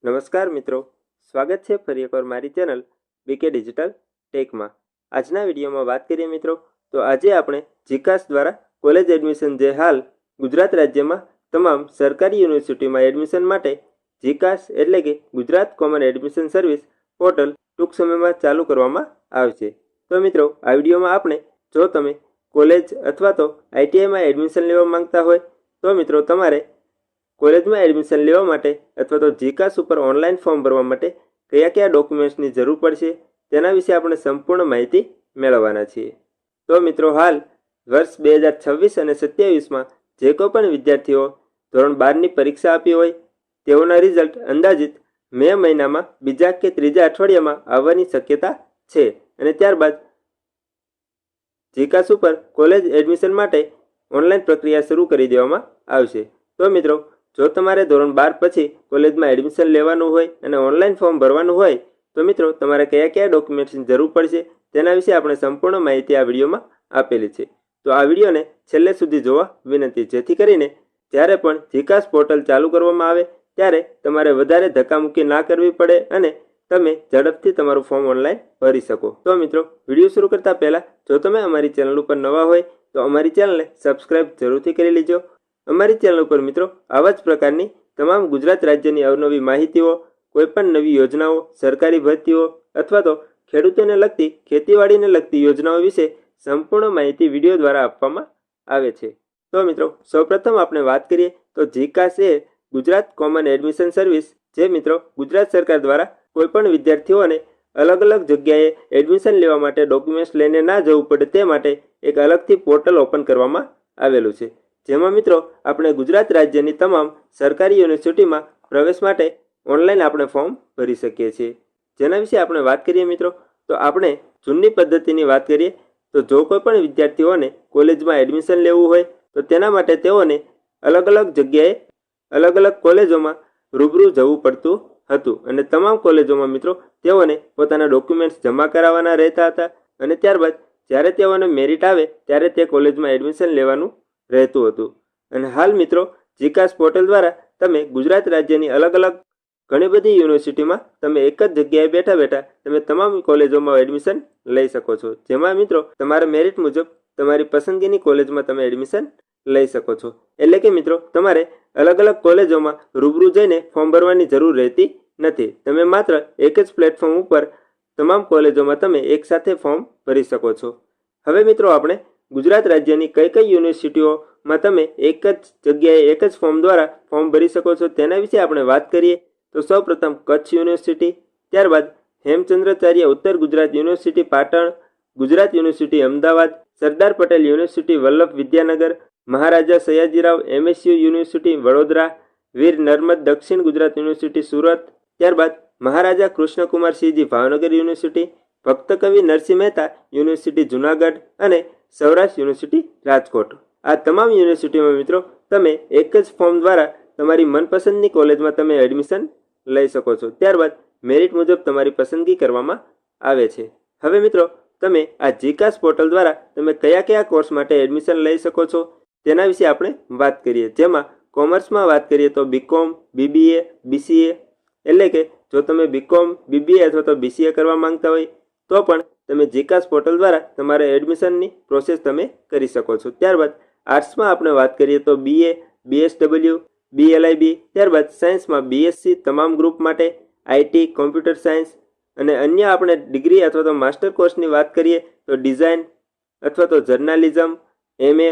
નમસ્કાર મિત્રો, સ્વાગત છે ફરી એકવાર મારી ચેનલ બીકે ડિજિટલ ટેકમાં। આજના વિડીયોમાં વાત કરીએ મિત્રો તો આજે આપણે જીકાસ દ્વારા કોલેજ એડમિશન જે હાલ ગુજરાત રાજ્યમાં તમામ સરકારી યુનિવર્સિટીમાં એડમિશન માટે જીકાસ એટલે કે Gujarat common admission service portal ટૂંક સમયમાં ચાલુ કરવામાં આવશે। તો મિત્રો આ વિડીયોમાં આપણે જો તમે કોલેજ અથવા તો આઈટીઆઈમાં એડમિશન લેવા માંગતા હોય તો મિત્રો તમારે કોલેજમાં એડમિશન લેવા માટે અથવા તો જીકાસ ઉપર ઓનલાઈન ફોર્મ ભરવા માટે કયા કયા ડોક્યુમેન્ટ્સની જરૂર પડશે તેના વિશે આપણે સંપૂર્ણ માહિતી મેળવવાના છીએ। તો મિત્રો હાલ વર્ષ 2026 અને 27માં જે કોઈ પણ વિદ્યાર્થીઓ ધોરણ 12ની પરીક્ષા આપી હોય તેઓના રિઝલ્ટ અંદાજિત મે મહિનામાં બીજા કે ત્રીજા અઠવાડિયામાં આવવાની શક્યતા છે અને ત્યારબાદ જીકાસ ઉપર કોલેજ એડમિશન માટે ઓનલાઈન પ્રક્રિયા શરૂ કરી દેવામાં આવશે। તો મિત્રો જો તમારે ધોરણ 12 પછી કોલેજમાં એડમિશન લેવાનું હોય અને ઓનલાઈન ફોર્મ ભરવાનું હોય તો મિત્રો તમારે કયા કયા ડોક્યુમેન્ટ્સની જરૂર પડશે તેના વિશે આપણે સંપૂર્ણ માહિતી આ વિડીયોમાં આપેલી છે। તો આ વિડીયોને છેલ્લે સુધી જોવા વિનંતી, જેથી કરીને જ્યારે પણ જીકાસ પોર્ટલ ચાલુ કરવામાં આવે ત્યારે તમારે વધારે ધક્કામુક્કી ના કરવી પડે અને તમે ઝડપથી તમારું ફોર્મ ઓનલાઈન ભરી શકો। તો મિત્રો વિડીયો શરૂ કરતા પહેલાં જો તમે અમારી ચેનલ ઉપર નવા હોય તો અમારી ચેનલને સબસ્ક્રાઈબ જરૂરથી કરી લેજો। અમારી ચેનલ ઉપર મિત્રો આવા જ પ્રકારની તમામ ગુજરાત રાજ્યની અવનવી માહિતીઓ, કોઈપણ નવી યોજનાઓ, સરકારી ભરતીઓ અથવા તો ખેડૂતોને લગતી ખેતીવાડીને લગતી યોજનાઓ વિશે સંપૂર્ણ માહિતી વિડીયો દ્વારા આપવામાં આવે છે। તો મિત્રો સૌપ્રથમ આપણે વાત કરીએ તો જીકાસ એ ગુજરાત કોમન એડમિશન સર્વિસ જે મિત્રો ગુજરાત સરકાર દ્વારા કોઈપણ વિદ્યાર્થીઓને અલગ અલગ જગ્યાએ એડમિશન લેવા માટે ડોક્યુમેન્ટ્સ લઈને ના જવું પડે તે માટે એક અલગથી પોર્ટલ ઓપન કરવામાં આવેલું છે, જેમાં મિત્રો આપણે ગુજરાત રાજ્યની તમામ સરકારી યુનિવર્સિટીમાં પ્રવેશ માટે ઓનલાઈન આપણે ફોર્મ ભરી શકીએ છીએ। જેના વિશે આપણે વાત કરીએ મિત્રો તો આપણે જૂની પદ્ધતિની વાત કરીએ તો જો કોઈ પણ વિદ્યાર્થીઓને કોલેજમાં એડમિશન લેવું હોય તો તેના માટે તેઓને અલગ અલગ જગ્યાએ અલગ અલગ કોલેજોમાં રૂબરૂ જવું પડતું હતું અને તમામ કોલેજોમાં મિત્રો તેઓને પોતાના ડોક્યુમેન્ટ્સ જમા કરાવવાના રહેતા હતા અને ત્યારબાદ જ્યારે તેઓને મેરિટ આવે ત્યારે તે કોલેજમાં એડમિશન લેવાનું રહેતું હતું। અને હાલ મિત્રો જીકાસ પોર્ટલ દ્વારા તમે ગુજરાત રાજ્યની અલગ અલગ ઘણી બધી યુનિવર્સિટીમાં તમે એક જ જગ્યાએ બેઠા બેઠા તમે તમામ કોલેજોમાં એડમિશન લઈ શકો છો, જેમાં મિત્રો તમારા મેરિટ મુજબ તમારી પસંદગીની કોલેજમાં તમે એડમિશન લઈ શકો છો। એટલે કે મિત્રો તમારે અલગ અલગ કોલેજોમાં રૂબરૂ જઈને ફોર્મ ભરવાની જરૂર રહેતી નથી, તમે માત્ર એક જ પ્લેટફોર્મ ઉપર તમામ કોલેજોમાં તમે એકસાથે ફોર્મ ભરી શકો છો। હવે મિત્રો આપણે ગુજરાત રાજ્યની કઈ કઈ યુનિવર્સિટીઓમાં તમે એક જ જગ્યાએ એક જ ફોર્મ દ્વારા ફોર્મ ભરી શકો છો તેના વિશે આપણે વાત કરીએ તો સૌપ્રથમ કચ્છ યુનિવર્સિટી, ત્યારબાદ Hemchandracharya Uttar Gujarat university Patan, Gujarat university Ahmedabad, Sardar Patel university Vallabh Vidyanagar, Maharaja Sayajirao MSU university Vadodara, Veer Narmad Dakshin Gujarat university Surat, ત્યારબાદ મહારાજા કૃષ્ણકુમારસિંહજી ભાવનગર યુનિવર્સિટી, ભક્ત કવિ નરસિંહ મહેતા યુનિવર્સિટી જુનાગઢ અને સૌરાષ્ટ્ર યુનિવર્સિટી રાજકોટ। આ તમામ યુનિવર્સિટીમાં મિત્રો તમે એક જ ફોર્મ દ્વારા તમારી મનપસંદની કોલેજમાં તમે એડમિશન લઈ શકો છો, ત્યારબાદ મેરિટ મુજબ તમારી પસંદગી કરવામાં આવે છે। હવે મિત્રો તમે આ જીકાસ પોર્ટલ દ્વારા તમે કયા કયા કોર્સ માટે એડમિશન લઈ શકો છો તેના વિશે આપણે વાત કરીએ, જેમાં કોમર્સમાં વાત કરીએ તો બીકોમ, બીબીએ, બીસીએ, એટલે કે જો તમે બીકોમ, બીબીએ અથવા તો બીસીએ કરવા માંગતા હોય તો પણ તમે જીકાસ પોર્ટલ દ્વારા તમારા એડમિશનની પ્રોસેસ તમે કરી શકો છો। ત્યારબાદ આર્ટ્સમાં આપણે વાત કરીએ તો બીએ, બીએસડબલ્યુ, બીએલઆઈબી, ત્યારબાદ સાયન્સમાં બીએસસી તમામ ગ્રુપ માટે, આઈટી, કોમ્પ્યુટર સાયન્સ અને અન્ય આપણે ડિગ્રી અથવા તો માસ્ટર કોર્સની વાત કરીએ તો ડિઝાઇન અથવા તો journalism, MA,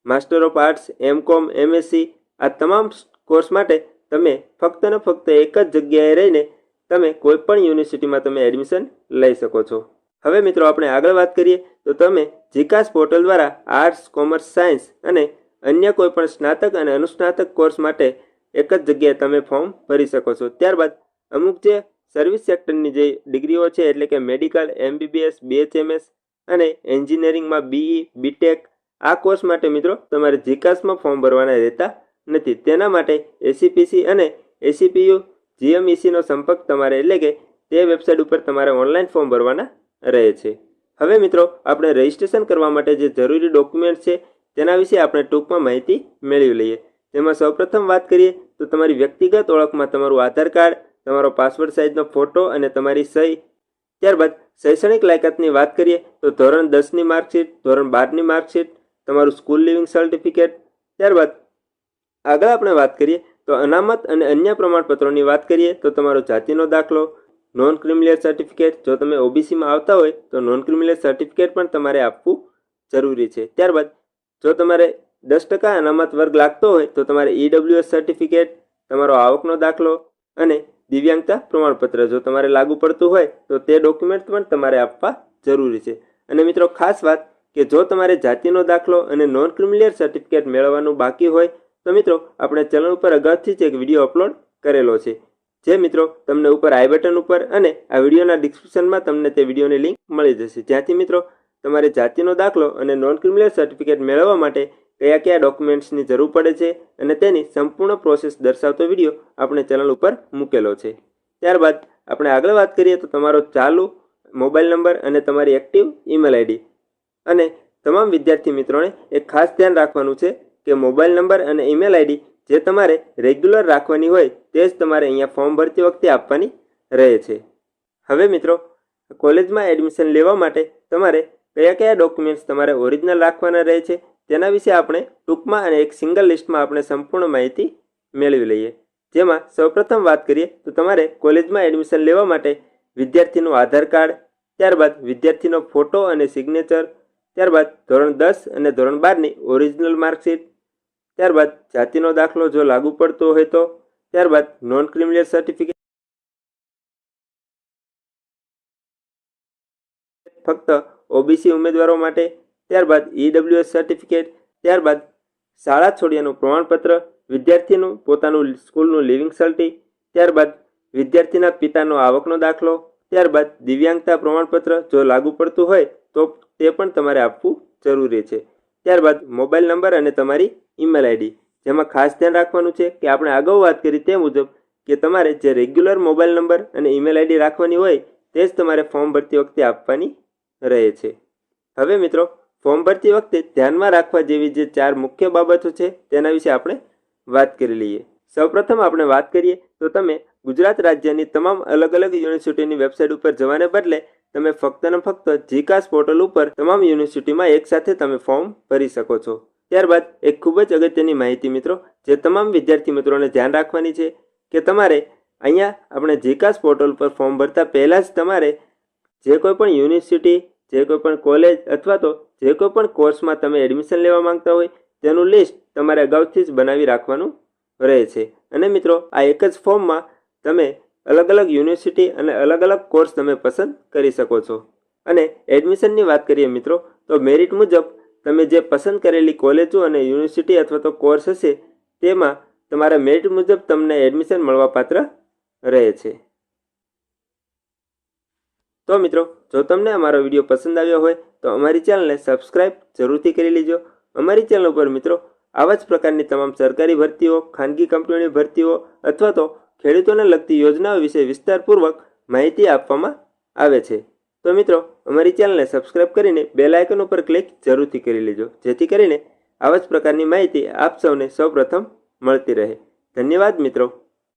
master of arts, MCom, MSc, આ તમામ કોર્સ માટે તમે ફક્ત ને ફક્ત એક જ જગ્યાએ રહીને તમે કોઈ પણ યુનિવર્સિટીમાં તમે એડમિશન લઈ શકો છો। હવે મિત્રો આપણે આગળ વાત કરીએ તો તમે જીકાસ પોર્ટલ દ્વારા આર્ટ્સ, કોમર્સ, સાયન્સ અને અન્ય કોઈ પણ સ્નાતક અને અનુસ્નાતક કોર્સ માટે એક જ જગ્યાએ તમે ફોર્મ ભરી શકો છો। ત્યારબાદ અમુક જે સર્વિસ સેક્ટરની જે ડિગ્રીઓ છે એટલે કે મેડિકલ, એમબીબીએસ, બીએચએમએસ અને એન્જિનિયરિંગમાં બીઈ, બીટેક, આ કોર્સ માટે મિત્રો તમારે જીકાસમાં ફોર્મ ભરવાના રહેતા નથી, તેના માટે એસીપીસી અને એસીપીયુ જીએમઈસીનો સંપર્ક તમારે એટલે કે તે વેબસાઇટ ઉપર તમારે ઓનલાઈન ફોર્મ ભરવાના રહે છે। હવે મિત્રો આપણે રજિસ્ટ્રેશન કરવા માટે જે જરૂરી ડોક્યુમેન્ટ છે તેના વિશે આપણે ટૂંકમાં માહિતી મેળવી લઈએ। તેમાં સૌપ્રથમ વાત કરીએ તો તમારી વ્યક્તિગત ઓળખમાં તમારું આધાર કાર્ડ, તમારો પાસપોર્ટ સાઇઝનો ફોટો અને તમારી સહી. ત્યારબાદ શૈક્ષણિક લાયકાતની વાત કરીએ તો ધોરણ 10ની માર્કશીટ, ધોરણ 12ની માર્કશીટ, તમારું સ્કૂલ લિવિંગ સર્ટિફિકેટ. ત્યારબાદ આગળ આપણે વાત કરીએ તો અનામત અને અન્ય પ્રમાણપત્રોની વાત કરીએ તો તમારો જાતિનો દાખલો, નોન ક્રિમિનલ સર્ટિફિકેટ. જો તમે ઓબીસીમાં આવતા હોય તો નોન ક્રિમિનલ સર્ટિફિકેટ પણ તમારે આપવું જરૂરી છે. ત્યારબાદ જો તમારે 10% અનામત વર્ગ લાગતો હોય તો તમારે ઈડબ્લ્યુએસ સર્ટિફિકેટ, તમારો આવકનો દાખલો અને દિવ્યાંગતા પ્રમાણપત્ર જો તમારે લાગુ પડતું હોય તો તે ડોક્યુમેન્ટ પણ તમારે આપવા જરૂરી છે. અને મિત્રો ખાસ વાત કે જો તમારે જાતિનો દાખલો અને નોન ક્રિમિનલ સર્ટિફિકેટ મેળવવાનું બાકી હોય તો મિત્રો આપણે ચેનલ ઉપર અગાઉથી જ એક વિડીયો અપલોડ કરેલો છે, જે મિત્રો તમને ઉપર આઈ બટન ઉપર અને આ વિડીયોના ડિસ્ક્રિપ્શનમાં તમને તે વિડીયોની લિંક મળી જશે, જ્યાંથી મિત્રો તમારે જાતિનો દાખલો અને નોન ક્રિમિનલ સર્ટિફિકેટ મેળવવા માટે કયા કયા ડોક્યુમેન્ટ્સની જરૂર પડે છે અને તેની સંપૂર્ણ પ્રોસેસ દર્શાવતો વિડીયો આપણે ચેનલ ઉપર મૂકેલો છે. ત્યારબાદ આપણે આગળ વાત કરીએ તો તમારો ચાલુ મોબાઈલ નંબર અને તમારી એક્ટિવ ઈમેલ આઈડી. અને તમામ વિદ્યાર્થી મિત્રોને એક ખાસ ધ્યાન રાખવાનું છે કે મોબાઈલ નંબર અને ઈમેલ આઈડી જે તમારે રેગ્યુલર રાખવાની હોય તે જ તમારે અહીંયા ફોર્મ ભરતી વખતે આપવાની રહે છે. હવે મિત્રો કોલેજમાં એડમિશન લેવા માટે તમારે કયા કયા ડોક્યુમેન્ટ્સ તમારે ઓરિજિનલ રાખવાના રહે છે તેના વિશે આપણે ટૂંકમાં અને એક સિંગલ લિસ્ટમાં આપણે સંપૂર્ણ માહિતી મેળવી લઈએ. જેમાં સૌપ્રથમ વાત કરીએ તો તમારે કોલેજમાં એડમિશન લેવા માટે વિદ્યાર્થીનું આધાર કાર્ડ, ત્યારબાદ વિદ્યાર્થીનો ફોટો અને સિગ્નેચર, ત્યારબાદ ધોરણ 10 અને ધોરણ 12ની ઓરિજિનલ માર્કશીટ, ત્યારબાદ જાતિનો દાખલો જો લાગુ પડતો હોય તો, ત્યારબાદ નોન ક્રિમિનલ સર્ટિફિકેટ ફક્ત ઓબીસી ઉમેદવારો માટે, ત્યારબાદ ઈડબ્લ્યુએસ સર્ટિફિકેટ, ત્યારબાદ શાળા છોડ્યાનું પ્રમાણપત્ર, વિદ્યાર્થીનું પોતાનું સ્કૂલનું લિવિંગ સર્ટી, ત્યારબાદ વિદ્યાર્થીના પિતાનો આવકનો દાખલો, ત્યારબાદ દિવ્યાંગતા પ્રમાણપત્ર જો લાગુ પડતું હોય તો તે પણ તમારે આપવું જરૂરી છે. ત્યારબાદ મોબાઈલ નંબર અને તમારી ઈમેલ આઈડી, જેમાં ખાસ ધ્યાન રાખવાનું છે કે આપણે અગાઉ વાત કરી તે મુજબ કે તમારે જે રેગ્યુલર મોબાઈલ નંબર અને ઈમેલ આઈડી રાખવાની હોય તે જ તમારે ફોર્મ ભરતી વખતે આપવાની રહે છે. હવે મિત્રો ફોર્મ ભરતી વખતે ધ્યાનમાં રાખવા જેવી જે 4 મુખ્ય બાબતો છે તેના વિશે આપણે વાત કરી લઈએ. સૌપ્રથમ આપણે વાત કરીએ તો તમે ગુજરાત રાજ્યની તમામ અલગ અલગ યુનિવર્સિટીની વેબસાઇટ ઉપર જવાને બદલે તમે ફક્ત ને ફક્ત જીકાસ પોર્ટલ ઉપર તમામ યુનિવર્સિટીમાં એકસાથે તમે ફોર્મ ભરી શકો છો. ત્યારબાદ એક ખૂબ જ અગત્યની માહિતી મિત્રો જે તમામ વિદ્યાર્થી મિત્રોને ધ્યાન રાખવાની છે કે તમારે અહીંયા આપણે જીકાસ પોર્ટલ પર ફોર્મ ભરતા પહેલાં જ તમારે જે કોઈ પણ યુનિવર્સિટી, જે કોઈ પણ કોલેજ અથવા તો જે કોઈ પણ કોર્સમાં તમે એડમિશન લેવા માંગતા હોય તેનું લિસ્ટ તમારે અગાઉથી જ બનાવી રાખવાનું રહે છે. અને મિત્રો આ એક જ ફોર્મમાં તમે અલગ અલગ યુનિવર્સિટી અને અલગ અલગ કોર્સ તમે પસંદ કરી શકો છો. અને એડમિશનની વાત કરીએ મિત્રો તો મેરિટ મુજબ તમે જે પસંદ કરેલી કોલેજો અને યુનિવર્સિટી અથવા તો કોર્સ હશે તેમાં તમારા મેરિટ મુજબ તમને એડમિશન મળવાપાત્ર રહે છે. તો મિત્રો જો તમને અમારો વિડીયો પસંદ આવ્યો હોય તો અમારી ચેનલને સબસ્ક્રાઈબ જરૂરથી કરી લેજો. અમારી ચેનલ ઉપર મિત્રો આવા જ પ્રકારની તમામ સરકારી ભરતીઓ, ખાનગી કંપનીઓની ભરતીઓ અથવા તો ખેડૂતોને લગતી યોજનાઓ વિશે વિસ્તારપૂર્વક માહિતી આપવામાં આવે છે. તો મિત્રો અમારી ચેનલને સબસ્ક્રાઈબ કરીને બેલ આઇકન ઉપર ક્લિક જરૂરથી કરી લેજો, જેથી કરીને આવા જ પ્રકારની માહિતી આપ સૌને સૌપ્રથમ મળતી રહે. ધન્યવાદ મિત્રો.